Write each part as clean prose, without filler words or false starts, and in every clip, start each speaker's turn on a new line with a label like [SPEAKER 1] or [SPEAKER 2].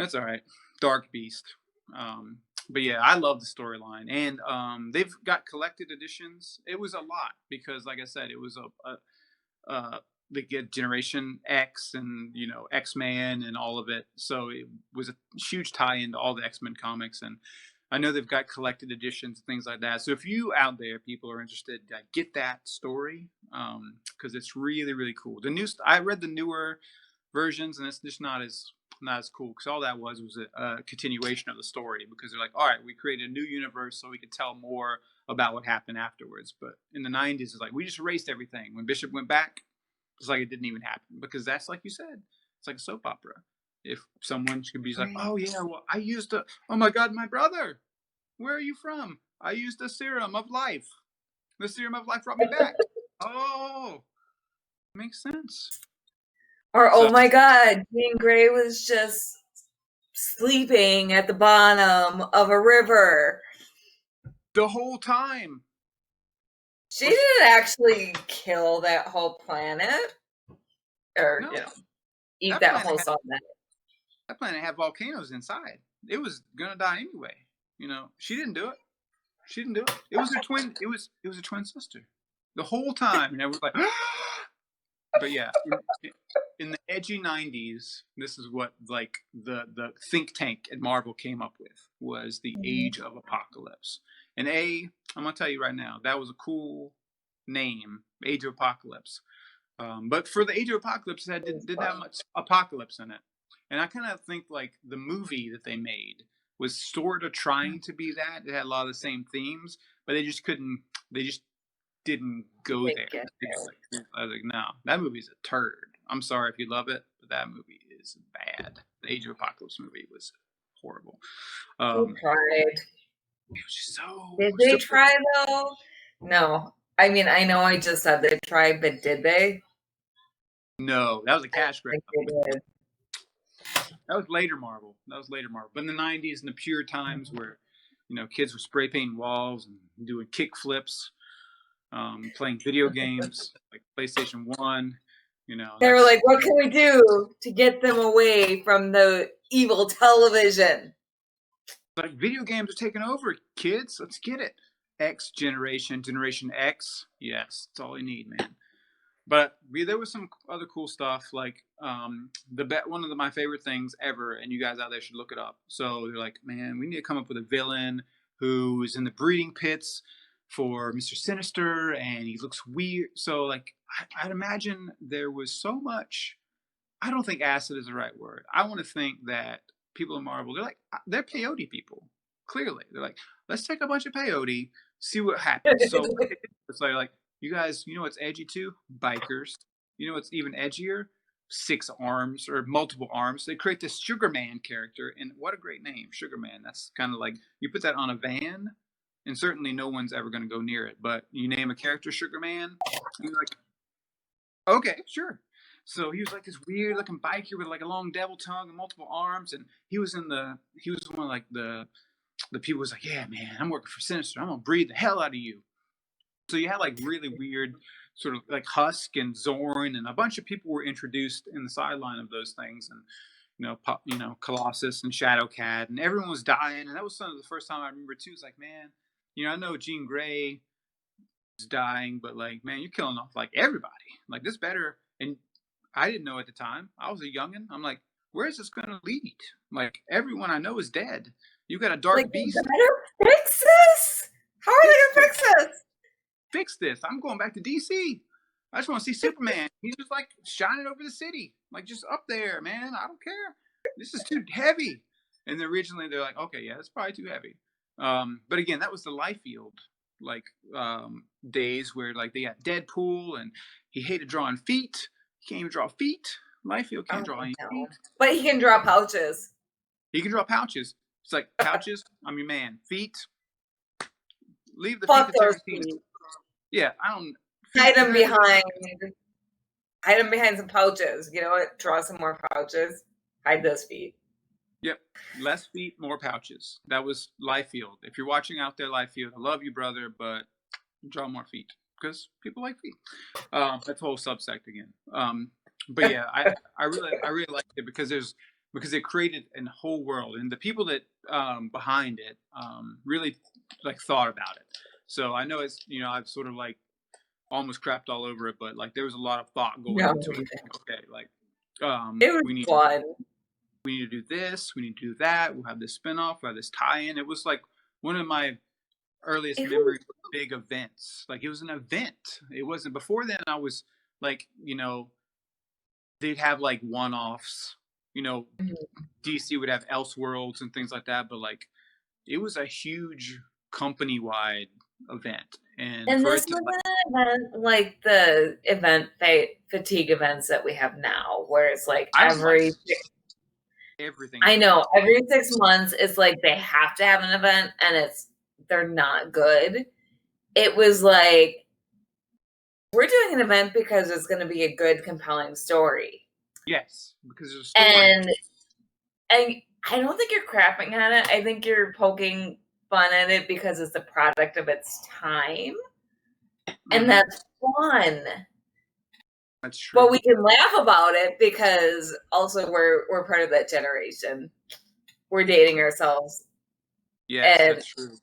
[SPEAKER 1] That's all right. Dark Beast. But yeah, I love the storyline, and they've got collected editions. It was a lot because, like I said, it was they get Generation X and X-Men and all of it. So it was a huge tie-in to all the X-Men comics, and I know they've got collected editions and things like that. So if you out there, people are interested, get that story because it's really really cool. I read the newer versions, and it's just not as cool because all that was a continuation of the story because they're like, all right, we created a new universe so we could tell more about what happened afterwards. But in the 90s, it's like we just erased everything. When Bishop went back, it's like it didn't even happen because that's like you said, it's like a soap opera. If someone could be like, oh yeah, well oh my God, my brother, where are you from? I used the serum of life. The serum of life brought me back. Oh, makes sense.
[SPEAKER 2] Or, oh my God, Jean Grey was just sleeping at the bottom of a river.
[SPEAKER 1] The whole time.
[SPEAKER 2] She didn't actually kill that whole planet. Or,
[SPEAKER 1] No.
[SPEAKER 2] Eat that whole planet.
[SPEAKER 1] That planet had volcanoes inside. It was going to die anyway. She didn't do it. She didn't do it. It was her twin. It was a twin sister. The whole time. And I was like... But yeah, in the edgy 90s, this is what like the think tank at Marvel came up with was the Age of Apocalypse. And I'm gonna tell you right now, that was a cool name, Age of Apocalypse. But for the Age of Apocalypse, it didn't have much apocalypse in it. And I kind of think like the movie that they made was sort of trying to be that. It had a lot of the same themes, but they just couldn't. They just didn't go there. I was like, no, that movie's a turd. I'm sorry if you love it, but that movie is bad. The Age of Apocalypse movie was horrible.
[SPEAKER 2] They tried.
[SPEAKER 1] It was just so...
[SPEAKER 2] Did they try though? No. I mean, I know I just said they tried, but did they?
[SPEAKER 1] No, that was a cash grab.
[SPEAKER 2] They did.
[SPEAKER 1] That was later Marvel. But in the 90s, in the pure times where, kids were spray painting walls and doing kick flips. Playing video games like PlayStation 1,
[SPEAKER 2] They were like, what can we do to get them away from the evil television?
[SPEAKER 1] Like, video games are taking over, kids. Let's get it. Generation X. Yes, that's all you need, man. But there was some other cool stuff, like one of my favorite things ever, and you guys out there should look it up. So they're like, man, we need to come up with a villain who's in the breeding pits for Mr. Sinister, and he looks weird. So, like, I'd imagine there was so much... I don't think acid is the right word. I want to think that people in Marvel, they're peyote people. Clearly. They're like, let's take a bunch of peyote, see what happens. So, it's like, you guys, what's edgy too? Bikers. What's even edgier? 6 arms or multiple arms. They create this Sugar Man character, and what a great name, Sugar Man. That's kind of like, you put that on a van... And certainly no one's ever going to go near it. But you name a character Sugar Man, and you're like, okay, sure. So he was like this weird looking biker with like a long devil tongue and multiple arms. And he was one of like the people was like, yeah, man, I'm working for Sinister. I'm going to breathe the hell out of you. So you had like really weird sort of like Husk and Zorn, and a bunch of people were introduced in the sideline of those things. And, Colossus and Shadowcat, and everyone was dying. And that was some of the first time I remember too. It's like, man, I know Jean Grey is dying, but like, man, you're killing off like everybody. Like, this better. And I didn't know at the time. I was a youngin'. I'm like, where is this going to lead? Like, everyone I know is dead. You got a dark beast.
[SPEAKER 2] Better fix this. How are they going to fix this?
[SPEAKER 1] Fix this. I'm going back to DC. I just want to see Superman. He's just like shining over the city, like just up there, man. I don't care. This is too heavy. And originally they're like, okay, yeah, it's probably too heavy. But again, that was the Liefeld days where like they had Deadpool, and he hated drawing feet. He can't even draw feet. Liefeld can't draw any feet.
[SPEAKER 2] But he can draw pouches.
[SPEAKER 1] He can draw pouches. It's like, pouches, I'm your man. Feet, leave the
[SPEAKER 2] Fuck
[SPEAKER 1] feet to
[SPEAKER 2] feet.
[SPEAKER 1] Yeah, I don't...
[SPEAKER 2] Hide them behind some pouches. You know what? Draw some more pouches. Hide those feet.
[SPEAKER 1] Yep. Less feet, more pouches. That was Liefeld. If you're watching out there, Liefeld, I love you, brother, but draw more feet because people like feet. That's a whole subsect again. But yeah, I really liked it because there's because it created a whole world, and the people that behind it really like thought about it. So I know it's I've sort of like almost crapped all over it, but like there was a lot of thought going
[SPEAKER 2] No,
[SPEAKER 1] into it. Okay, like
[SPEAKER 2] it was
[SPEAKER 1] we need
[SPEAKER 2] fun.
[SPEAKER 1] to do this, we need to do that. We'll have this spinoff, we'll have this tie-in. It was like one of my earliest
[SPEAKER 2] It
[SPEAKER 1] memories
[SPEAKER 2] was,
[SPEAKER 1] of big events. Like it was an event. It wasn't before then. I was like, they'd have like one-offs. DC would have Elseworlds and things like that, but like it was a huge company-wide event, and
[SPEAKER 2] and
[SPEAKER 1] for
[SPEAKER 2] this
[SPEAKER 1] it to like,
[SPEAKER 2] wasn't an event like the event fatigue events that we have now, where it's like
[SPEAKER 1] I don't like everything
[SPEAKER 2] I
[SPEAKER 1] so
[SPEAKER 2] know
[SPEAKER 1] much.
[SPEAKER 2] every 6 months it's like they have to have an event and they're not good. It was like, we're doing an event because it's going to be a good, compelling story.
[SPEAKER 1] Yes, because there's a story.
[SPEAKER 2] And I don't think you're crapping on it. I think you're poking fun at it because it's the product of its time. And that's fun.
[SPEAKER 1] That's true.
[SPEAKER 2] But we can laugh about it because also we're part of that generation. We're dating ourselves.
[SPEAKER 1] Yes,
[SPEAKER 2] And
[SPEAKER 1] that's true.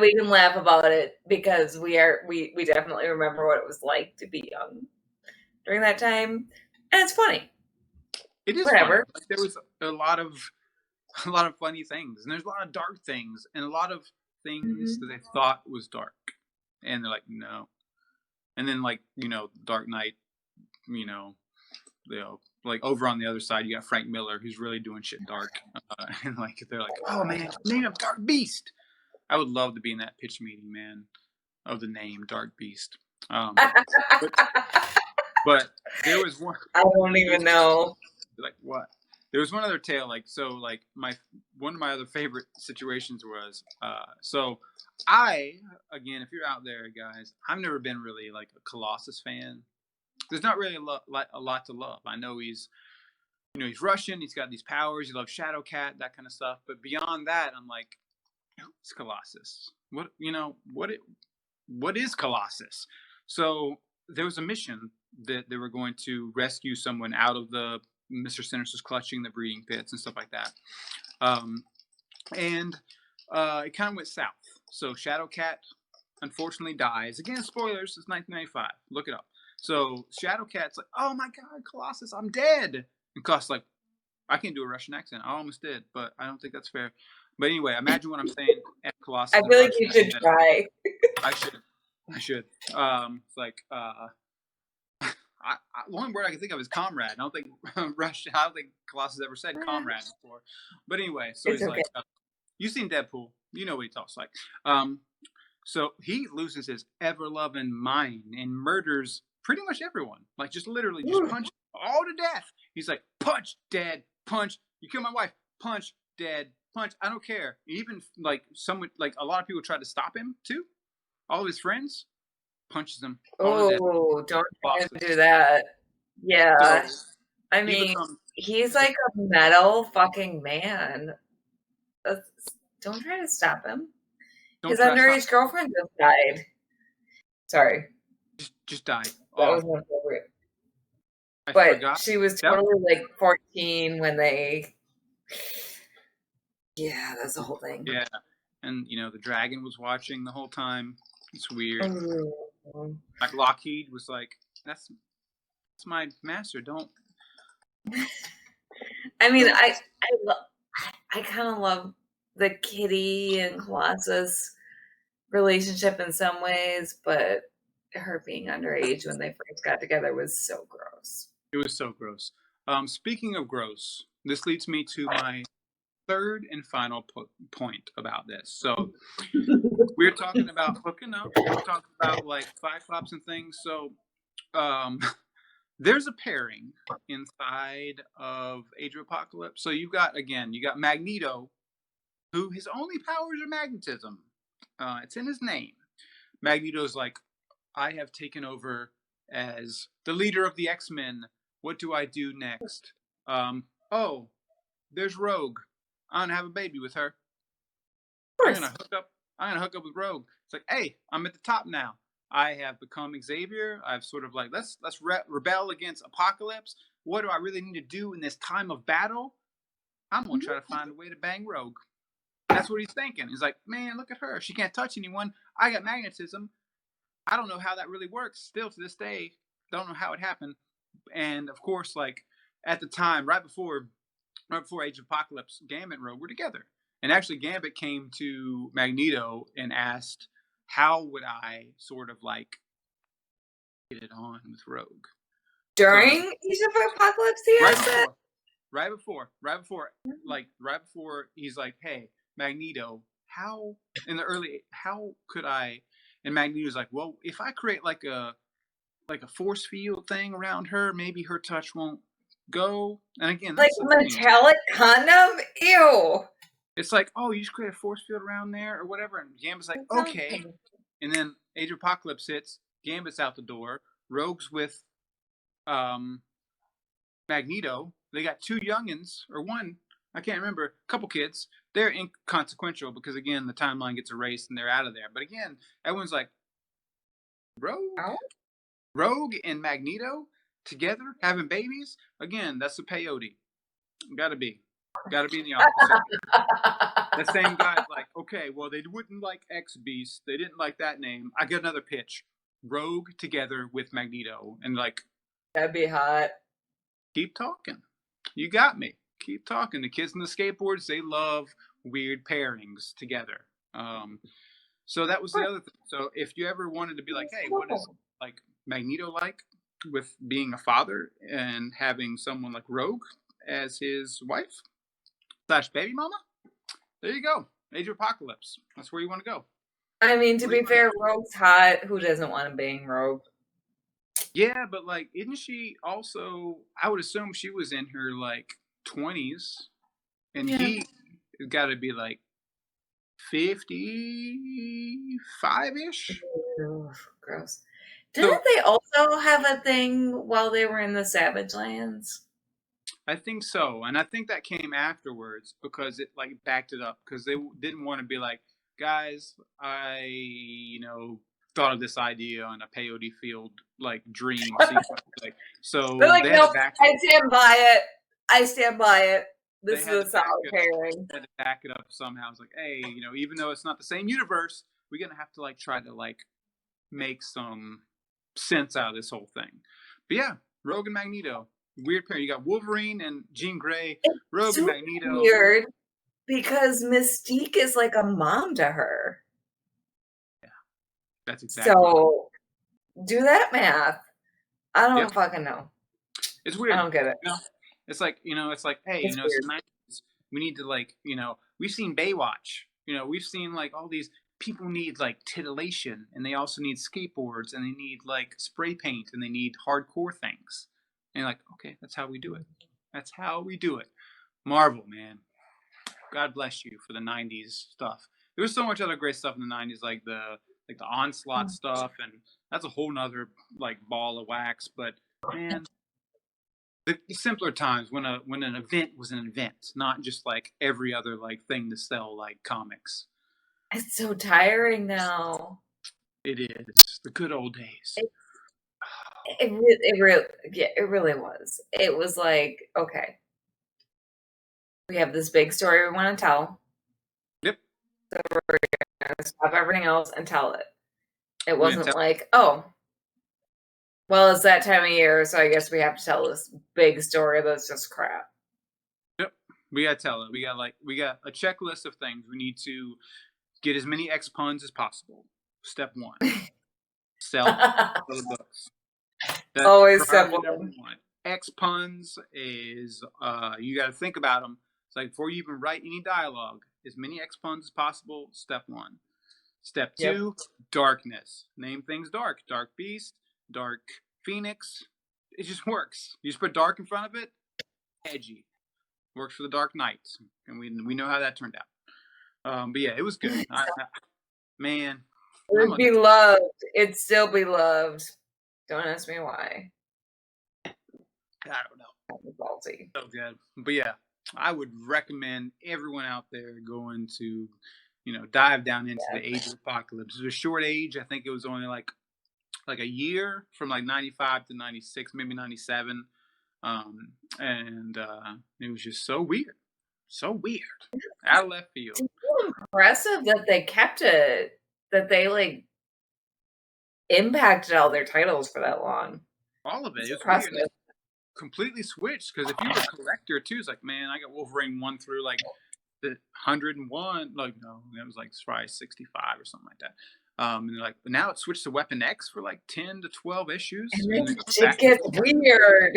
[SPEAKER 2] we can laugh about it because we definitely remember what it was like to be young during that time. And it's funny.
[SPEAKER 1] It is
[SPEAKER 2] Whatever.
[SPEAKER 1] funny. Like, there was a lot of funny things, and there's a lot of dark things, and a lot of things that they thought was dark, and they're like, no. And then like Dark Knight, like over on the other side you got Frank Miller, who's really doing shit dark, and like they're like, oh man, name of Dark Beast. I would love to be in that pitch meeting, man, of the name Dark Beast. But there was one.
[SPEAKER 2] I don't even know.
[SPEAKER 1] Like what? There was one other tale. Like so, like one of my other favorite situations was so I again, if you're out there, guys, I've never been really like a Colossus fan. There's not really a lot to love. I know he's he's Russian. He's got these powers. He loves Shadowcat, that kind of stuff. But beyond that, I'm like, who's Colossus? What is Colossus? So there was a mission that they were going to rescue someone out of the Mr. Sinister's clutching, the breeding pits and stuff like that. And it kind of went south. So Shadowcat unfortunately dies. Again, spoilers. It's 1995. Look it up. So Shadowcat's like, oh my god, Colossus, I'm dead. And Colossus like, I can't do a Russian accent. I almost did, but I don't think that's fair. But anyway, imagine what I'm saying at Colossus.
[SPEAKER 2] I feel like you should try.
[SPEAKER 1] I should. It's like the only word I can think of is comrade. I don't think Colossus ever said comrade before. But anyway, so
[SPEAKER 2] It's
[SPEAKER 1] he's
[SPEAKER 2] okay.
[SPEAKER 1] like, you've seen Deadpool, you know what he talks like. So he loses his ever-loving mind and murders pretty much everyone. Like just literally just punch all to death. He's like, punch, dead, punch. You kill my wife, punch, dead, punch. I don't care. Even like a lot of people tried to stop him too. All of his friends punches him.
[SPEAKER 2] Oh, don't try to do that. Yeah.
[SPEAKER 1] So
[SPEAKER 2] I mean, he's like a metal fucking man. Don't try to stop him. His underage girlfriend just died. Sorry.
[SPEAKER 1] Just died.
[SPEAKER 2] That was inappropriate. But she was totally like 14 when they. Yeah, that's the whole thing.
[SPEAKER 1] Yeah. And, the dragon was watching the whole time. It's weird. Like Lockheed was like, that's my master. Don't.
[SPEAKER 2] I mean, I kind of love the Kitty and Colossus relationship in some ways, but her being underage when they first got together was so gross.
[SPEAKER 1] It was so gross. Speaking of gross, this leads me to my third and final point about this. So we're talking about hooking up. We're talking about like Cyclops and things. So there's a pairing inside of Age of Apocalypse. So you got Magneto, who his only powers are magnetism. It's in his name. Magneto's like, I have taken over as the leader of the X-Men. What do I do next? Oh, there's Rogue. I'm gonna have a baby with her. I'm gonna hook up with Rogue. It's like, hey, I'm at the top now. I have become Xavier. I've sort of like, let's rebel against Apocalypse. What do I really need to do in this time of battle? I'm gonna try to find a way to bang Rogue. That's what he's thinking. He's like, man, look at her. She can't touch anyone. I got magnetism. I don't know how that really works. Still to this day, don't know how it happened. And of course, like at the time, right before Age of Apocalypse, Gambit and Rogue were together. And actually, Gambit came to Magneto and asked, how would I sort of like get it on with Rogue?
[SPEAKER 2] During Age of Apocalypse, he
[SPEAKER 1] Right
[SPEAKER 2] asked that?
[SPEAKER 1] before, right before he's like, hey, Magneto, how could I? And Magneto's like, well, if I create like a force field thing around her, maybe her touch won't go. And again,
[SPEAKER 2] Like
[SPEAKER 1] that's
[SPEAKER 2] a metallic condom? Ew.
[SPEAKER 1] it's like, oh, you just create a force field around there or whatever. And Gambit's like, okay. And then Age of Apocalypse hits. Gambit's out the door. Rogue's with Magneto. They got two youngins, or one, I can't remember, a couple kids. They're inconsequential because, again, the timeline gets erased and they're out of there. But again, everyone's like, Rogue and Magneto together having babies? Again, that's the peyote. Gotta be in the office. The same guy's like, okay, well, they wouldn't like X Beast. They didn't like that name. I get another pitch. Rogue together with Magneto. And like,
[SPEAKER 2] that'd be hot.
[SPEAKER 1] Keep talking. You got me. Keep talking. The kids on the skateboards, they love weird pairings together. So that was the other thing. So if you ever wanted to be like, hey, what is like Magneto like with being a father and having someone like Rogue as his wife / baby mama? There you go. Age of Apocalypse. That's where you want to go.
[SPEAKER 2] I mean, to be fair, Rogue's hot. Who doesn't want to bang Rogue?
[SPEAKER 1] Yeah, but like, isn't she also? I would assume she was in her like 20s, and he got to be like 55-ish.
[SPEAKER 2] Gross. Didn't they also have a thing while they were in the Savage Lands?
[SPEAKER 1] I think so, and I think that came afterwards because it like backed it up because they didn't want to be like, guys, I thought of this idea on a peyote field like dream sequence. So
[SPEAKER 2] they're like, nope, I stand by it. I stand by it. This is a solid pairing.
[SPEAKER 1] Had to back it up somehow. It's like, hey, even though it's not the same universe, we're gonna have to like try to like make some sense out of this whole thing. But yeah, Rogue and Magneto, weird pair. You got Wolverine and Jean Grey. Rogue and Magneto.
[SPEAKER 2] Weird, because Mystique is like a mom to her.
[SPEAKER 1] Yeah, that's exactly.
[SPEAKER 2] So do that math. I don't fucking know.
[SPEAKER 1] It's weird.
[SPEAKER 2] I don't get it.
[SPEAKER 1] It's like, it's like, hey, it's the 90s. We need to like, we've seen Baywatch. We've seen like all these people need like titillation, and they also need skateboards, and they need like spray paint, and they need hardcore things. And you're like, okay, that's how we do it. That's how we do it. Marvel, man. God bless you for the 90s stuff. There was so much other great stuff in the 90s, like the Onslaught stuff, and that's a whole nother like ball of wax. But man, the simpler times when an event was an event, not just like every other like thing to sell like comics.
[SPEAKER 2] It's so tiring now.
[SPEAKER 1] It is the good old days.
[SPEAKER 2] It really was. It was like, okay, we have this big story we want to tell.
[SPEAKER 1] Yep.
[SPEAKER 2] So we're gonna stop everything else and tell it. It wasn't like, oh, well, it's that time of year, so I guess we have to tell this big story that's just crap.
[SPEAKER 1] Yep. We gotta tell it. We got a checklist of things. We need to get as many X puns as possible. Step 1. Sell the books. That's
[SPEAKER 2] always step 1.
[SPEAKER 1] X puns is you got to think about them. It's like before you even write any dialogue, as many X puns as possible. Step 1. Step 2, darkness. Name things dark. Dark Beast, Dark Phoenix. It just works. You just put dark in front of it. Edgy. Works for the Dark Knight, and we know how that turned out. But yeah, it was good. Man,
[SPEAKER 2] it would be loved. It'd still be loved. Don't ask me why.
[SPEAKER 1] I don't know.
[SPEAKER 2] Salty.
[SPEAKER 1] So good. But yeah, I would recommend everyone out there going to, dive down into the Age of Apocalypse. It was a short age. I think it was only like a year from like 95 to 96, maybe 97. And it was just so weird. So weird. Out of left field.
[SPEAKER 2] It's so impressive that they kept it, that they like impacted all their titles for that long.
[SPEAKER 1] All of it.
[SPEAKER 2] It's
[SPEAKER 1] It was weird.
[SPEAKER 2] impressive.
[SPEAKER 1] And it completely switched because if you were a collector too, it's like, man, I got Wolverine 1 through like the 101. Like, no, it was like probably 65 or something like that. And they're like, but now it switched to Weapon X for like 10 to 12 issues.
[SPEAKER 2] And
[SPEAKER 1] And
[SPEAKER 2] then
[SPEAKER 1] then it goes
[SPEAKER 2] shit
[SPEAKER 1] back and
[SPEAKER 2] gets
[SPEAKER 1] forth.
[SPEAKER 2] weird.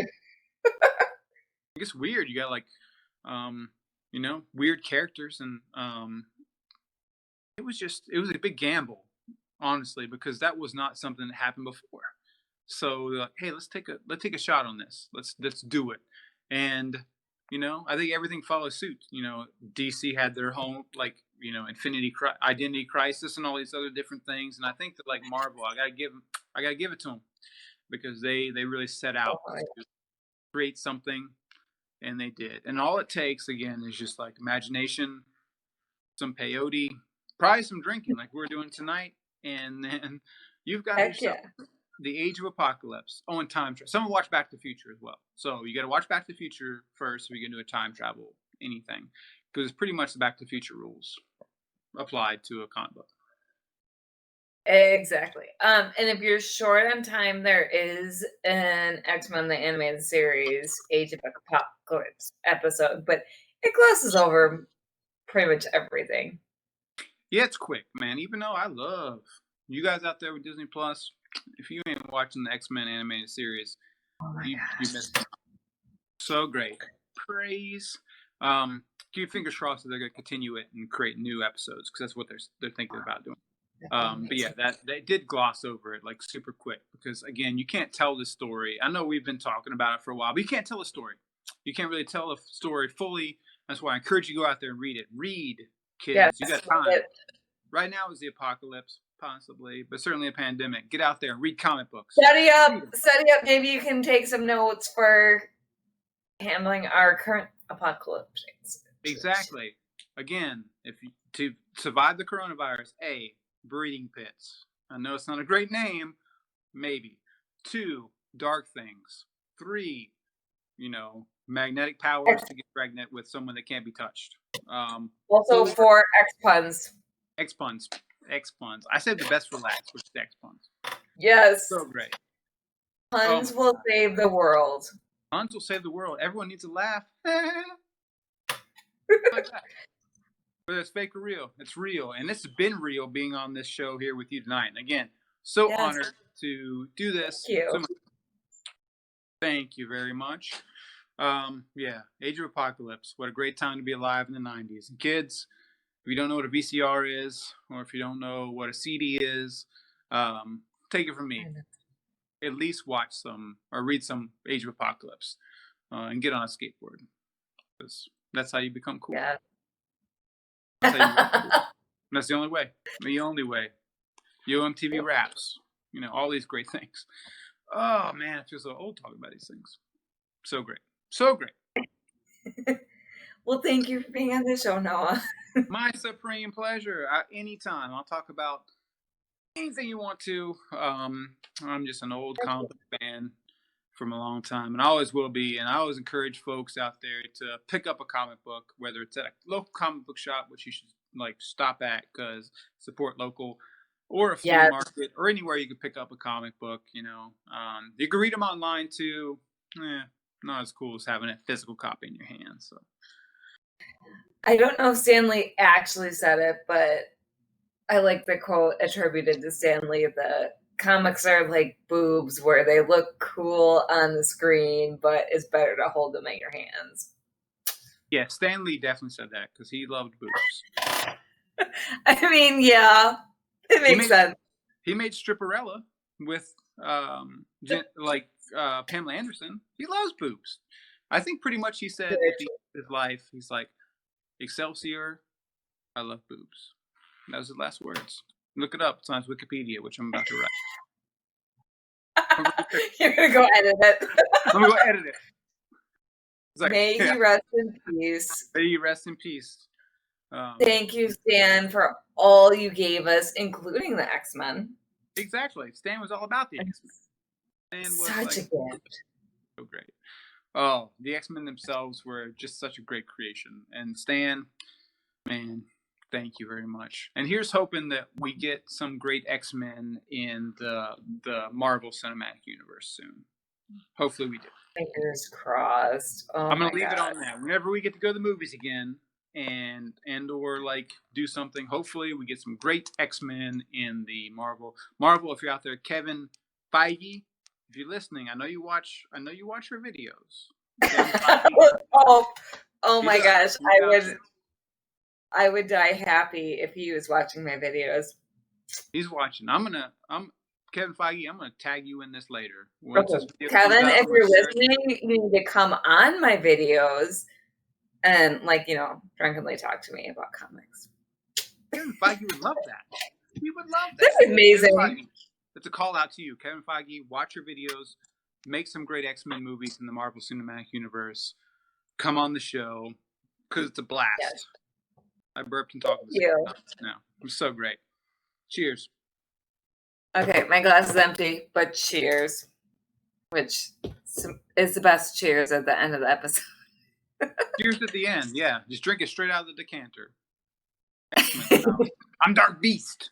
[SPEAKER 1] It gets weird. You got like, weird characters, and it was a big gamble, honestly, because that was not something that happened before. So they're like, hey, let's take a shot on this. Let's do it. And I think everything follows suit. DC had their home, like, Identity Crisis and all these other different things. And I think that, like, Marvel, I gotta give it to them, because they really set out to create something, and they did. And all it takes, again, is just like imagination, some peyote, probably some drinking, like we're doing tonight, and then you've got
[SPEAKER 2] Heck
[SPEAKER 1] yourself
[SPEAKER 2] yeah.
[SPEAKER 1] the Age of Apocalypse. Oh, and time travel. Someone watch Back to the Future as well. So you got to watch Back to the Future first, so we can do a time travel anything, because it's pretty much the Back to the Future rules applied to a comic book.
[SPEAKER 2] Exactly. And if you're short on time, there is an X-Men the Animated Series Age of Apocalypse episode, but it glosses over pretty much everything.
[SPEAKER 1] Yeah, it's quick, man. Even though I love you guys out there with Disney Plus, if you ain't watching the X-Men animated series, you missed it. So great. Praise. Keep your fingers crossed that they're going to continue it and create new episodes, because that's what they're thinking about doing. But yeah, that they did gloss over it like super quick, because again, you can't tell the story. I know we've been talking about it for a while, but you can't tell a story. You can't really tell a story fully. That's why I encourage you to go out there and read it. Read, kids.
[SPEAKER 2] Yes,
[SPEAKER 1] you got time. Right now is the apocalypse, possibly, but certainly a pandemic. Get out there and read comic books.
[SPEAKER 2] Study up. Maybe you can take some notes for handling our current apocalypse.
[SPEAKER 1] Exactly. Again, to survive the coronavirus, breeding pits. I know it's not a great name, maybe. 2, dark things. 3, magnetic powers to get pregnant with someone that can't be touched.
[SPEAKER 2] Also 4, X-puns.
[SPEAKER 1] X-puns. I said the best for last, which is X-puns.
[SPEAKER 2] Yes.
[SPEAKER 1] So great.
[SPEAKER 2] Puns will save the world.
[SPEAKER 1] Puns will save the world. Everyone needs to laugh. Like that. Whether it's fake or real, it's real. And this has been real, being on this show here with you tonight. And again, so honored to do this.
[SPEAKER 2] Thank you.
[SPEAKER 1] Thank you very much. Age of Apocalypse. What a great time to be alive in the 90s. And kids, if you don't know what a VCR is, or if you don't know what a CD is, take it from me. At least watch some or read some Age of Apocalypse, and get on a skateboard, because that's how you become cool.
[SPEAKER 2] Yeah.
[SPEAKER 1] That's the only way. The only way. MTV Raps. All these great things. Oh man, I feel so old talking about these things. So great. So great.
[SPEAKER 2] Well, thank you for being on the show, Noah.
[SPEAKER 1] My supreme pleasure. Anytime. I'll talk about anything you want to. I'm just an old comic book fan from a long time, and I always will be. And I always encourage folks out there to pick up a comic book, whether it's at a local comic book shop, which you should stop at, because support local, or a flea market, or anywhere you can pick up a comic book. You can read them online too. Not as cool as having a physical copy in your hand. So
[SPEAKER 2] I don't know if Stan Lee actually said it, but I like the quote attributed to Stan Lee: the comics are like boobs, where they look cool on the screen, but it's better to hold them in your hands.
[SPEAKER 1] Yeah, Stan Lee definitely said that, because he loved boobs.
[SPEAKER 2] I mean, yeah, it makes sense.
[SPEAKER 1] He made Stripperella with Pamela Anderson. He loves boobs. I think pretty much he said at the end of his life, he's like, Excelsior, I love boobs. That was his last words. Look it up. It's on his Wikipedia, which I'm about to write.
[SPEAKER 2] You're going to go edit it.
[SPEAKER 1] I'm going to go edit it. Like,
[SPEAKER 2] May he rest in peace.
[SPEAKER 1] May you rest in peace.
[SPEAKER 2] Thank you, Stan, for all you gave us, including the X-Men.
[SPEAKER 1] Exactly. Stan was all about the X-Men.
[SPEAKER 2] Such a gift.
[SPEAKER 1] So great. Oh, the X-Men themselves were just such a great creation. And Stan, man, thank you very much. And here's hoping that we get some great X-Men in the Marvel Cinematic Universe soon. Hopefully we do.
[SPEAKER 2] Fingers crossed. Oh
[SPEAKER 1] I'm
[SPEAKER 2] my
[SPEAKER 1] gonna leave it
[SPEAKER 2] god.
[SPEAKER 1] on that. Whenever we get to go to the movies again and or like do something, hopefully we get some great X-Men in the Marvel. Marvel, if you're out there, Kevin Feige, if you're listening, I know you watch your videos. Kevin Feige,
[SPEAKER 2] oh
[SPEAKER 1] he
[SPEAKER 2] my
[SPEAKER 1] does.
[SPEAKER 2] gosh.
[SPEAKER 1] He does.
[SPEAKER 2] I would die happy if he was watching my videos.
[SPEAKER 1] He's watching. Kevin Feige, I'm gonna tag you in this later.
[SPEAKER 2] Okay. Kevin, if you're listening, you need to come on my videos and drunkenly talk to me about comics.
[SPEAKER 1] Kevin Feige would love that. He would love that.
[SPEAKER 2] That's amazing.
[SPEAKER 1] Feige, it's a call out to you, Kevin Feige. Watch your videos, make some great X-Men movies in the Marvel Cinematic Universe. Come on the show because it's a blast. Yes. I burped and talked. No, it was so great. Cheers.
[SPEAKER 2] Okay, my glass is empty, but cheers. Which is the best cheers at the end of the episode.
[SPEAKER 1] Cheers at the end, yeah. Just drink it straight out of the decanter. I'm Dark Beast.